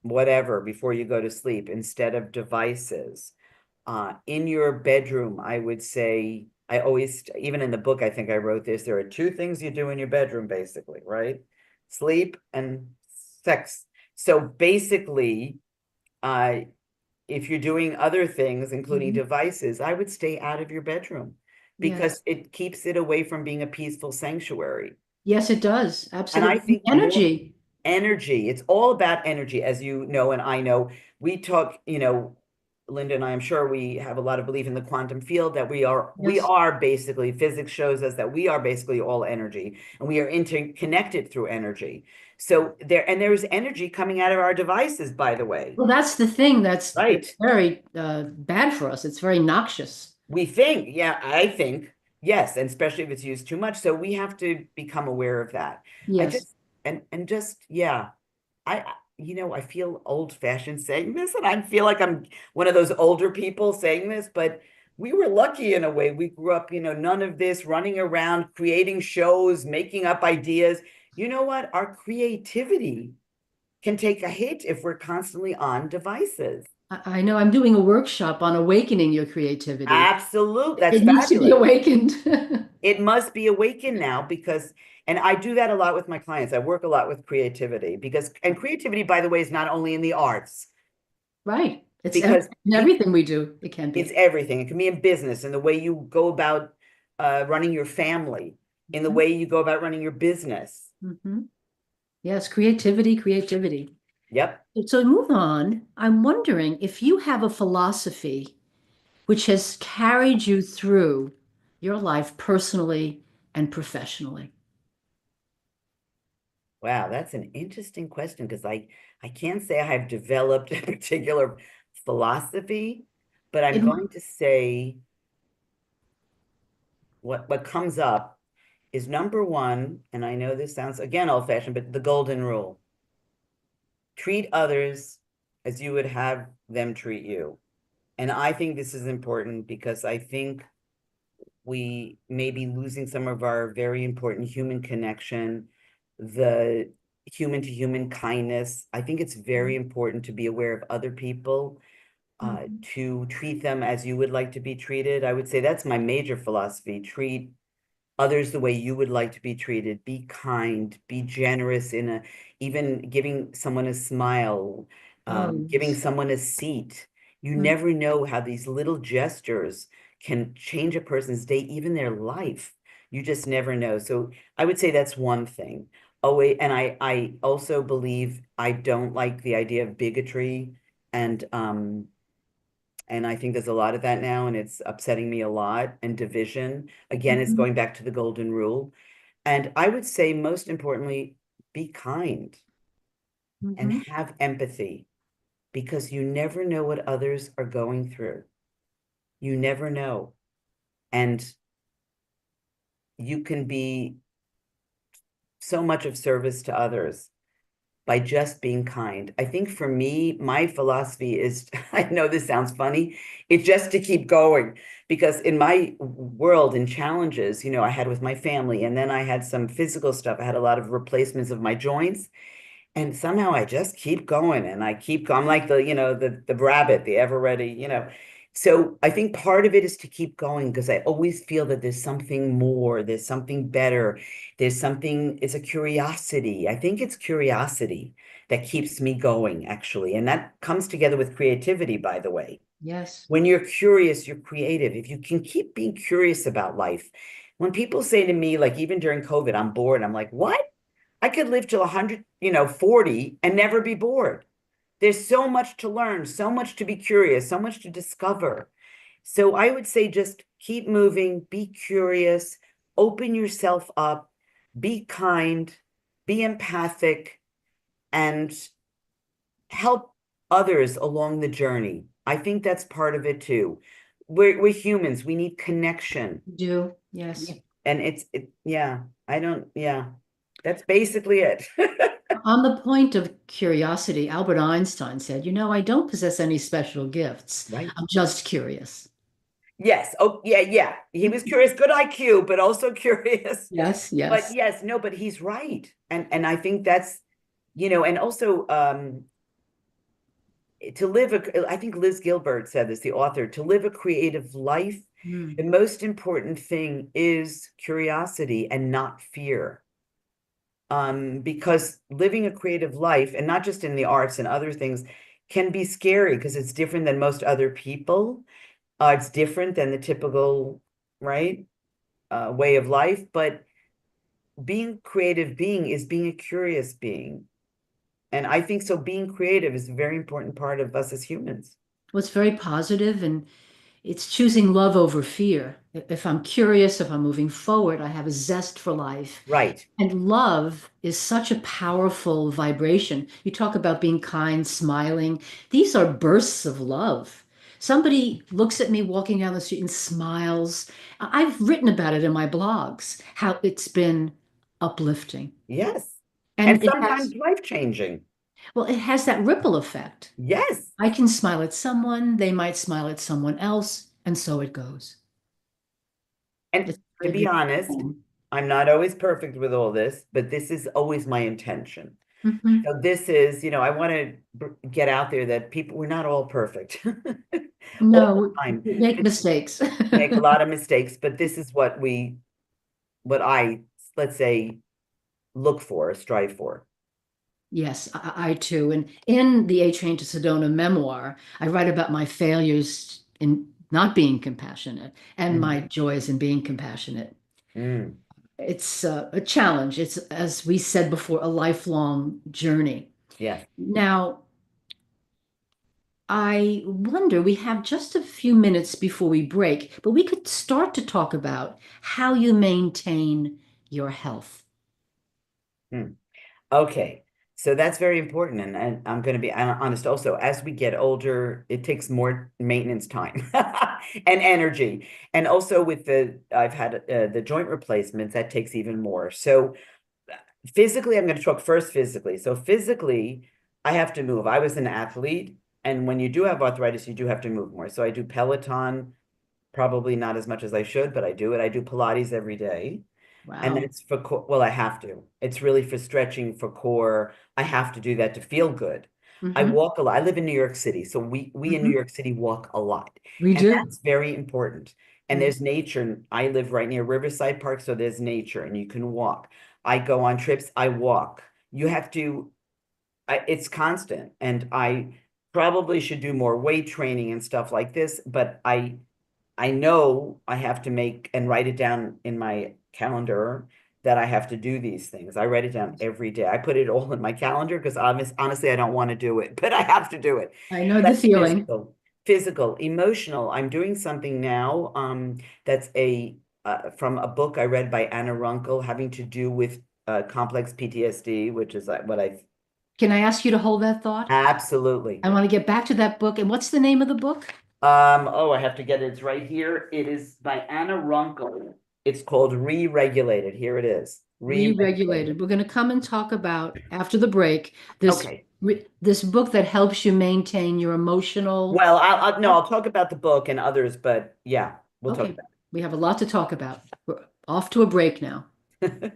whatever before you go to sleep instead of devices. In your bedroom, I would say, I always, even in the book, I think I wrote this, there are two things you do in your bedroom, basically, right? Sleep and sex. So basically, if you're doing other things, including devices, I would stay out of your bedroom because it keeps it away from being a peaceful sanctuary. Yes, it does. And I Absolutely. think more Energy. energy, it's all about energy, as you know, and I know. We talk, Linda and I am sure we have a lot of belief in the quantum field that we Yes. are basically, physics shows us that we are basically all energy and we are interconnected through energy. So there's energy coming out of our devices, by the way. Well, that's the thing that's Right. very bad for us. It's very noxious. We think, yeah, I think, yes, and especially if it's used too much. So we have to become aware of that. I Yes. just and just yeah, I feel old-fashioned saying this, and I feel like I'm one of those older people saying this, but we were lucky in a way. We grew up, none of this running around, creating shows, making up ideas. You know what? Our creativity can take a hit if we're constantly on devices. I know I'm doing a workshop on awakening your creativity. Absolutely. That's It needs to be fabulous. awakened. It must be awakened now and I do that a lot with my clients. I work a lot with creativity and creativity, by the way, is not only in the arts, Right. It's because in everything we do. It can it's be. everything. It can be in business, in the way you go about running your family, in the way you go about running your business. Yes, creativity, creativity. Yep. So move on. I'm wondering if you have a philosophy which has carried you through your life personally and professionally. Wow, that's an interesting question because I can't say I have developed a particular philosophy, but I'm It, going to say what comes up is number one, and I know this sounds again old-fashioned, but the golden rule. Treat others as you would have them treat you. And I think this is important because I think we may be losing some of our very important human connection, the human to human kindness. I think it's very important to be aware of other people, to treat them as you would like to be treated. I would say that's my major philosophy. Treat others the way you would like to be treated. Be kind, be generous even giving someone a smile, giving someone a seat. You never know how these little gestures can change a person's day, even their life. You just never know. So I would say that's one thing. Oh, wait, and I also believe I don't like the idea of bigotry and I think there's a lot of that now, and it's upsetting me a lot. And division, again, it's going back to the golden rule. And I would say, most importantly, be kind and have empathy because you never know what others are going through. You never know. And you can be so much of service to others. by just being kind. I think for me, my philosophy is, I know this sounds funny, it's just to keep going. Because in my world and challenges, I had with my family, and then I had some physical stuff. I had a lot of replacements of my joints. And somehow I just keep going and I keep going. I'm like the rabbit, the ever ready. So I think part of it is to keep going because I always feel that there's something more, there's something better, it's a curiosity. I think it's curiosity that keeps me going, actually. And that comes together with creativity, by the way. Yes. When you're curious, you're creative. If you can keep being curious about life. When people say to me, like even during COVID, I'm bored, I'm like, what? I could live till 100, 40 and never be bored. There's so much to learn, so much to be curious, so much to discover. So I would say just keep moving, be curious, open yourself up, be kind, be empathic, and help others along the journey. I think that's part of it too. We're humans, we need connection. Do. Yes. And that's basically it. On the point of curiosity, Albert Einstein said, I don't possess any special gifts. Right. I'm just curious. Yes. Oh, yeah, yeah. He was curious, good IQ, but also curious. Yes, But yes. yes, no, but he's right. And I think that's, and also I think Liz Gilbert said this, the author, to live a creative life, the most important thing is curiosity and not fear. Because living a creative life, and not just in the arts and other things, can be scary because it's different than most other people. It's different than the typical, right, way of life. But being creative being is being a curious being. And I think so being creative is a very important part of us as humans. Well, it's very positive, and it's choosing love over fear. If I'm curious, if I'm moving forward, I have a zest for life. Right. And love is such a powerful vibration. You talk about being kind, smiling. These are bursts of love. Somebody looks at me walking down the street and smiles. I've written about it in my blogs, how it's been uplifting. Yes. And And sometimes life-changing. it has that ripple effect. Yes. I can smile at someone, they might smile at someone else, and so it goes. And It's to be honest, I'm not always perfect with all this, but this is always my intention. Mhm. So this is, I want to get out there that we're not all perfect all the No, time. we make mistakes. Make a lot of mistakes, but this is what I, let's say, look for, strive for. Yes, I too. And in the A Train to Sedona memoir, I write about my failures in not being compassionate and my joys in being compassionate. Mm. It's a challenge. It's, as we said before, a lifelong journey. Yes. Now, I wonder, we have just a few minutes before we break, but we could start to talk about how you maintain your health. Okay. So that's very important. And I'm going to be honest also, as we get older, it takes more maintenance time and energy. And also I've had the joint replacements, that takes even more. So physically, I'm going to talk first physically. So physically, I have to move. I was an athlete. And when you do have arthritis, you do have to move more. So I do Peloton, probably not as much as I should, but I do it. I do Pilates every day. And Wow. that's for core. Well, I have to. It's really for stretching, for core. I have to do that to feel good. I Hmm. walk a lot. I live in New York City, so we in New York City walk a lot, We and do. that's very important. And there's nature. I live right near Riverside Park, so there's nature, and you can walk. I go on trips. I walk. You have to. It's constant, and I probably should do more weight training and stuff like this, but I know I have to make and write it down in my calendar that I have to do these things. I write it down every day. I put it all in my calendar because honestly, I don't want to do it, but I have to do it. I know the That's feeling. physical, emotional. I'm doing something now that's from a book I read by Anna Runkle having to do with complex PTSD, which is what I Can I ask you to hold that thought? absolutely. I want to get back to that book. And what's the name of the book? Oh, I have to get it. It's right here. It is by Anna Runkle. It's called Re-Regulated. Here it is. Re-regulated. We're going to come and talk about after the break this Okay. this book that helps you maintain your emotional. Well, I'll talk about the book and others, but yeah, we'll talk Okay, about we have a lot to talk about. We're off to a break now. it.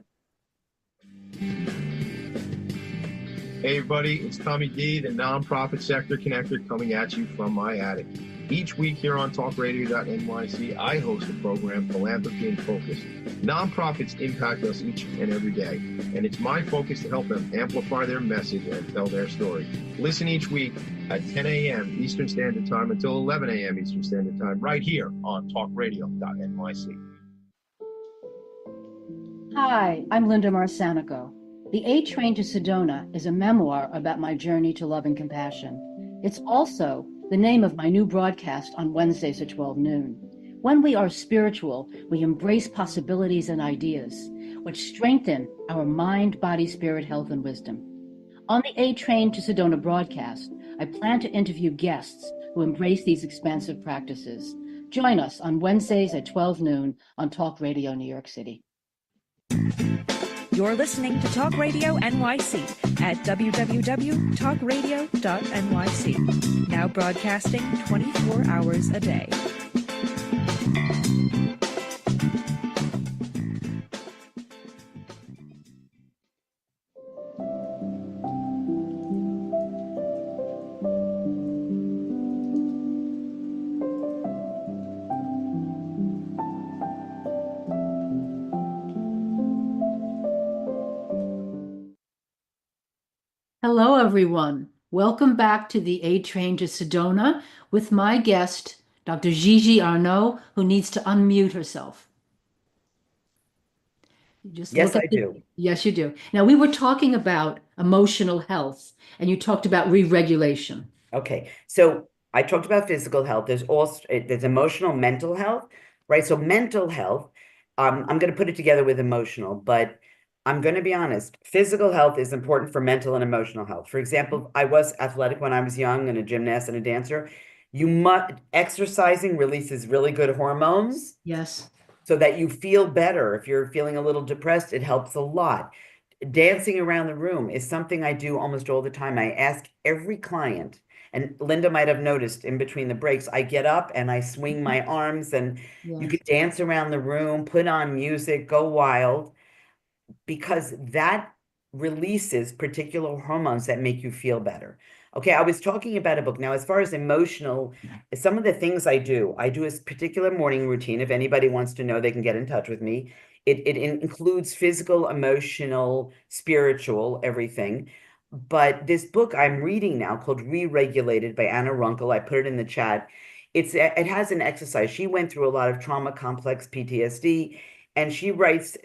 Hey everybody, it's Tommy D, the nonprofit sector connector, coming at you from my attic. Each week here on talkradio.nyc, I host a program, Philanthropy in Focus. Nonprofits impact us each and every day, and it's my focus to help them amplify their message and tell their story. Listen each week at 10 a.m. Eastern Standard Time until 11 a.m. Eastern Standard Time, right here on talkradio.nyc. Hi, I'm Linda Marcanico. The A Train to Sedona is a memoir about my journey to love and compassion. It's also the name of my new broadcast on Wednesdays at 12 noon. When we are spiritual, we embrace possibilities and ideas, which strengthen our mind, body, spirit, health, and wisdom. On the A Train to Sedona broadcast, I plan to interview guests who embrace these expansive practices. Join us on Wednesdays at 12 noon on Talk Radio New York City. You're listening to Talk Radio NYC at www.talkradio.nyc. Now broadcasting 24 hours a day. Hello, everyone. Welcome back to the A Train to Sedona with my guest, Dr. Gigi Arnaud, who needs to unmute herself. You just Yes, look I at the... do. Yes, you do. Now, we were talking about emotional health, and you talked about re-regulation. Okay, so I talked about physical health. There's emotional, mental health, right? So mental health, I'm going to put it together with emotional, but I'm going to be honest. Physical health is important for mental and emotional health. For example, I was athletic when I was young and a gymnast and a dancer. Exercising releases really good hormones Yes. so that you feel better. If you're feeling a little depressed, it helps a lot. Dancing around the room is something I do almost all the time. I ask every client, and Linda might have noticed in between the breaks, I get up and I swing my arms, and you Yes. could dance around the room, put on music, go wild, because that releases particular hormones that make you feel better. Okay, I was talking about a book. Now, as far as emotional, some of the things I do a particular morning routine. If anybody wants to know, they can get in touch with me. It includes physical, emotional, spiritual, everything. But this book I'm reading now called Re-Regulated by Anna Runkle, I put it in the chat. It has an exercise. She went through a lot of trauma, complex PTSD, and she writes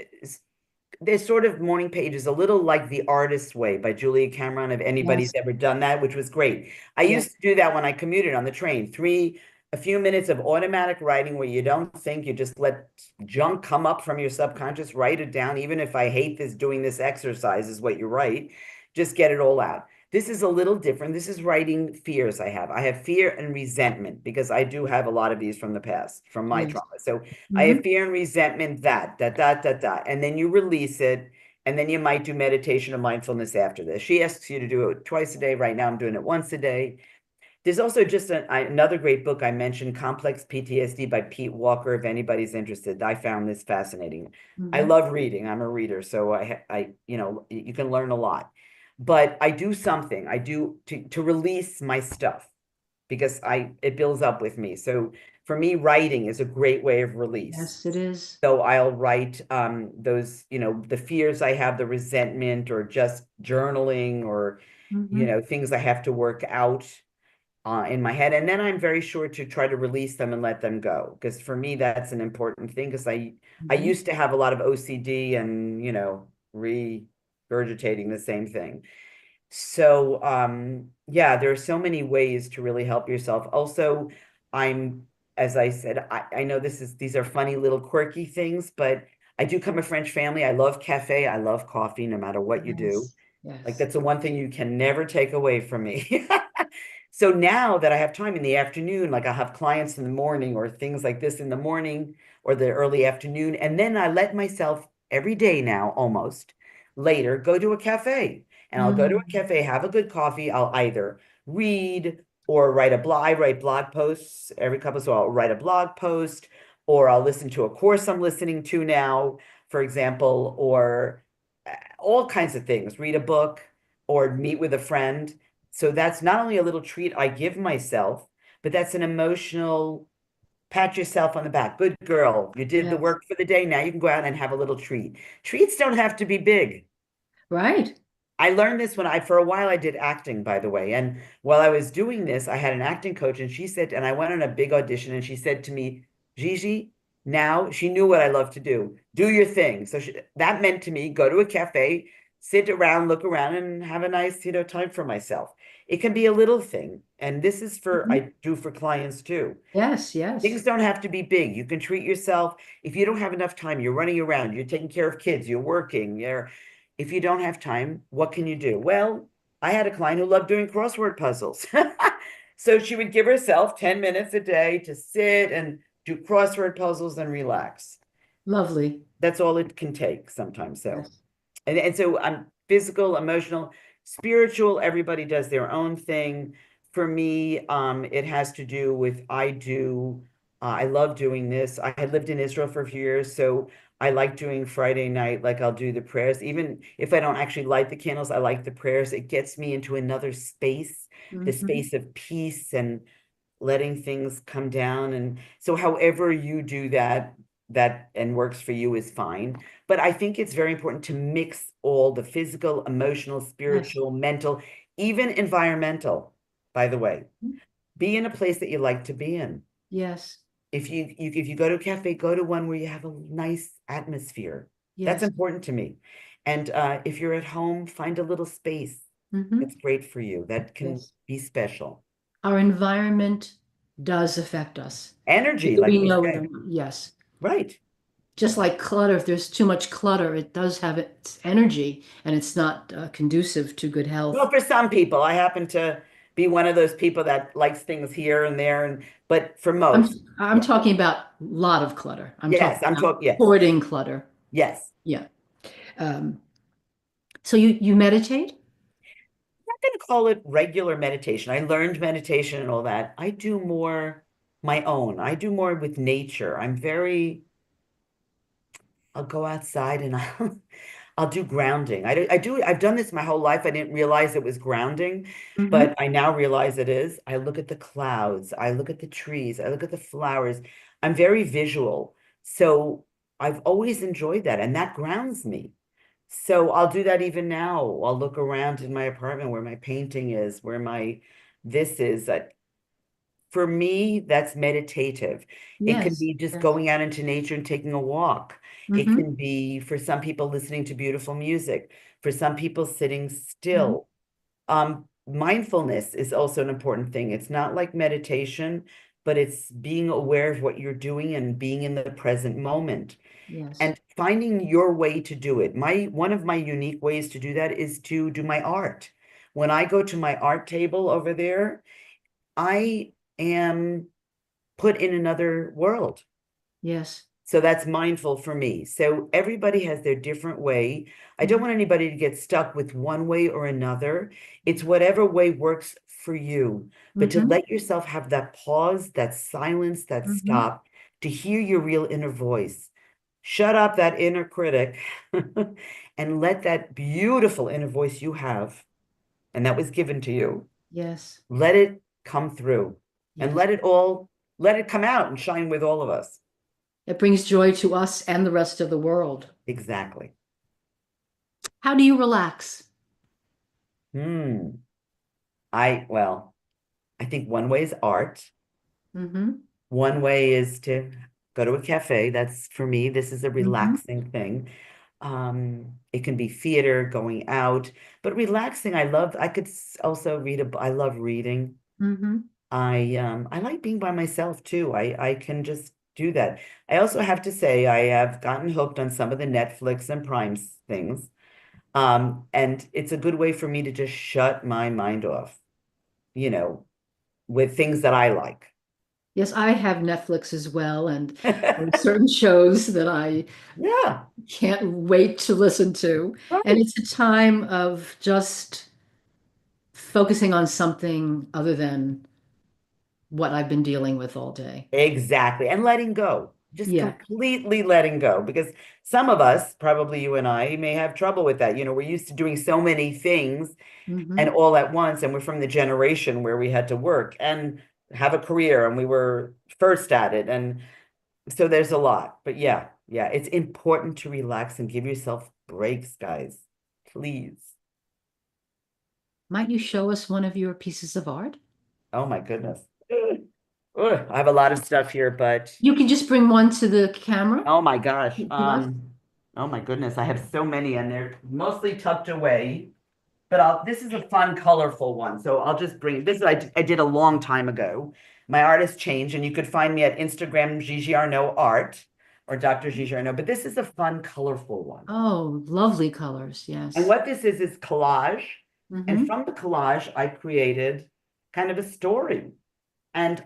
there's sort of morning pages, a little like The Artist's Way by Julia Cameron, if anybody's Yes. ever done that, which was great. I Yes. used to do that when I commuted on the train. A few minutes of automatic writing where you don't think, you just let junk come up from your subconscious, write it down. Even if I hate doing this exercise is what you write, just get it all out. This is a little different. This is writing fears I have. I have fear and resentment because I do have a lot of these from the past, from my Yes. trauma. So I have fear and resentment, that. And then you release it. And then you might do meditation or mindfulness after this. She asks you to do it twice a day. Right now, I'm doing it once a day. There's also just another great book I mentioned, Complex PTSD by Pete Walker, if anybody's interested. I found this fascinating. I love reading. I'm a reader, so you can learn a lot. But I do something. I do to release my stuff because it builds up with me. So for me, writing is a great way of release. Yes, it is. So I'll write those, the fears I have, the resentment, or just journaling, or things I have to work out in my head. And then I'm very sure to try to release them and let them go. Because for me, that's an important thing, because I used to have a lot of OCD and, regurgitating the same thing. So, yeah, there are so many ways to really help yourself. Also, as I said, I know these are funny little quirky things, but I do come from a French family. I love cafe. I love coffee, no matter what you do. Yes. Like, that's the one thing you can never take away from me. So now that I have time in the afternoon, like I have clients in the morning or things like this in the morning or the early afternoon, and then I let myself every day now, almost, later, go to a cafe. And I'll go to a cafe, have a good coffee. I'll either read or write a blog. I write blog posts every couple, so I'll write a blog post, or I'll listen to a course I'm listening to now, for example, or all kinds of things, read a book or meet with a friend. So that's not only a little treat I give myself, but that's an emotional pat yourself on the back. Good girl. You did the Yes. work for the day. Now you can go out and have a little treat. Treats don't have to be big. Right. I learned this when for a while I did acting, by the way. And while I was doing this, I had an acting coach and she said, and I went on a big audition and she said to me, Gigi, now she knew what I love to do. Do your thing. So that meant to me, go to a cafe, sit around, look around and have a nice, time for myself. It can be a little thing. And this is I do for clients too. Yes, yes. Things don't have to be big. You can treat yourself. If you don't have enough time, you're running around, you're taking care of kids, you're working, if you don't have time, what can you do? Well, I had a client who loved doing crossword puzzles. So she would give herself 10 minutes a day to sit and do crossword puzzles and relax. Lovely. That's all it can take sometimes. So, Yes. and so I'm physical, emotional, spiritual, everybody does their own thing. For me, it has to do with I love doing this. I had lived in Israel for a few years, so I like doing Friday night, like I'll do the prayers. Even if I don't actually light the candles, I like the prayers. It gets me into another space, the space of peace and letting things come down. And so however you do that and works for you is fine. But I think it's very important to mix all the physical, emotional, spiritual, mental, even environmental, by the way. Be in a place that you like to be in. Yes. If you go to a cafe, go to one where you have a nice atmosphere. Yes. That's important to me. And if you're at home, find a little space that's great for you, that can be special. Our environment does affect us. Energy, Whether like we we know it say. or not. Yes. Right. Just like clutter, if there's too much clutter, it does have its energy and it's not conducive to good health. Well, for some people, I happen to be one of those people that likes things here and there, but for most, I'm talking about a lot of clutter. I'm talking about hoarding clutter. Yes. Yeah. So you meditate? I'm not going to call it regular meditation. I learned meditation and all that. I do more my own. I do more with nature. I'll go outside and I'll do grounding. I've done this my whole life. I didn't realize it was grounding, but I now realize it is. I look at the clouds, I look at the trees, I look at the flowers. I'm very visual. So I've always enjoyed that, and that grounds me. So I'll do that even now. I'll look around in my apartment where my painting is, where this is. For me, that's meditative. It can be just going out into nature and taking a walk. It can be, for some people, listening to beautiful music. For some people, sitting still. Mindfulness is also an important thing. It's not like meditation, but it's being aware of what you're doing and being in the present moment. Yes. And finding your way to do it. One of my unique ways to do that is to do my art. When I go to my art table over there, I am put in another world. Yes. So that's mindful for me. So everybody has their different way. I don't want anybody to get stuck with one way or another. It's whatever way works for you. But to let yourself have that pause, that silence, that stop, to hear your real inner voice. Shut up that inner critic and let that beautiful inner voice you have, and that was given to you. Yes. Let it come through and let it come out and shine with all of us. It brings joy to us and the rest of the world. Exactly. How do you relax? I think one way is art. One way is to go to a cafe. That's, for me, this is a relaxing thing. It can be theater, going out, but relaxing, I could also I love reading. I like being by myself too. I can just do that. I also have to say I have gotten hooked on some of the Netflix and Prime things. And it's a good way for me to just shut my mind off, with things that I like. Yes, I have Netflix as well, and there are certain shows that I Yeah, can't wait to listen to. And right. it's a time of just focusing on something other than what I've been dealing with all day. Exactly. And letting go, just Yeah. completely letting go. Because some of us, probably you and I, may have trouble with that. We're used to doing so many things and Hmm. all at once. And we're from the generation where we had to work and have a career and we were first at it. And so there's a lot. But yeah, yeah, it's important to relax and give yourself breaks, guys. Please. Might you show us one of your pieces of art? Oh my goodness. Ugh, I have a lot of stuff here, but You can just bring one to the camera oh my gosh. to us. Oh my goodness, I have so many and they're mostly tucked away. But this is a fun, colorful one. So I'll just bring this. I did a long time ago. My art has changed, and you could find me at Instagram, Gigi Arnaud Art or Dr. Gigi Arnaud. But this is a fun, colorful one. Oh, lovely colors. And Yes. what this is collage. And Hmm. from the collage, I created kind of a story. And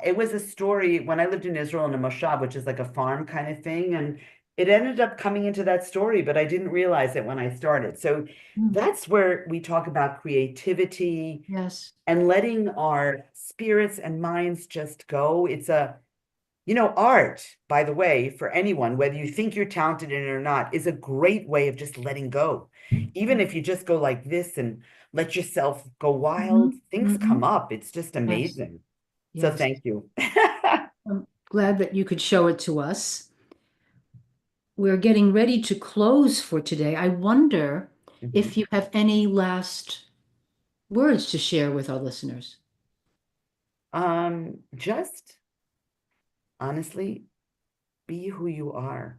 it was a story when I lived in Israel in a moshav, which is like a farm kind of thing. And it ended up coming into that story, but I didn't realize it when I started. So that's where we talk about creativity Yes. and letting our spirits and minds just go. It's art, by the way, for anyone, whether you think you're talented in it or not, is a great way of just letting go. Even if you just go like this and let yourself go wild, Hmm. things Hmm. come up. It's just Yes. amazing. So Yes. thank you. I'm glad that you could show it to us. We're getting ready to close for today. I wonder if Mhm. you have any last words to share with our listeners. Just honestly, be who you are.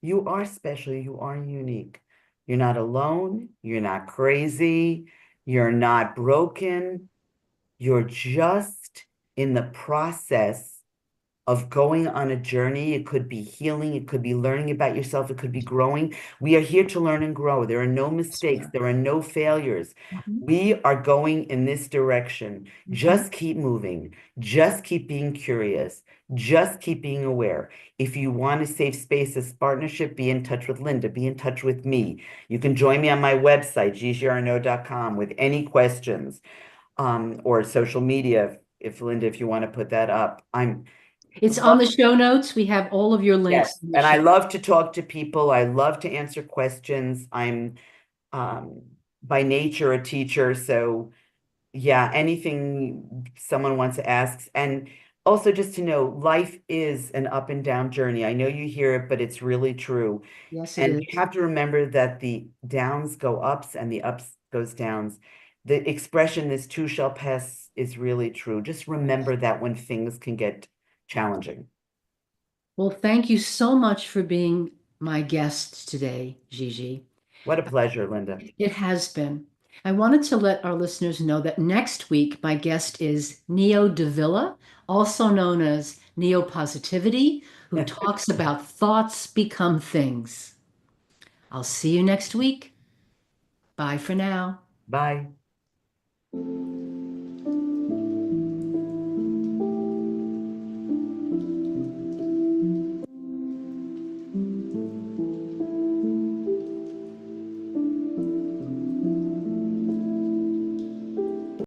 You are special. You are unique. You're not alone. You're not crazy. You're not broken. You're just in the process of going on a journey. It could be healing, it could be learning about yourself, it could be growing. We are here to learn and grow. There are no mistakes, there are no failures. Mhm. We are going in this direction. Mhm. Just keep moving, just keep being curious, just keep being aware. If you want a safe space, a partnership, be in touch with Linda, be in touch with me. You can join me on my website, gigiarnaud.com, with any questions, or social media. If Linda, if you want to put that up, I'm It's on the show notes. We have all of your yes, links in the and I show. love to talk to people. I love to answer questions. I'm um, by nature a teacher, so yeah, anything someone wants to ask. And also just to know, life is an up and down journey. I know you hear it, but it's really true. Yes, it And is. you have to remember that the downs go ups and the ups goes downs. The expression "this too shall pass" is really true. Just remember that when things can get challenging. Well, thank you so much for being my guest today, Gigi. What a pleasure, Linda. It has been. I wanted to let our listeners know that next week my guest is Neo Davila, also known as Neo Positivity, who talks about thoughts become things. I'll see you next week. Bye for now. Bye.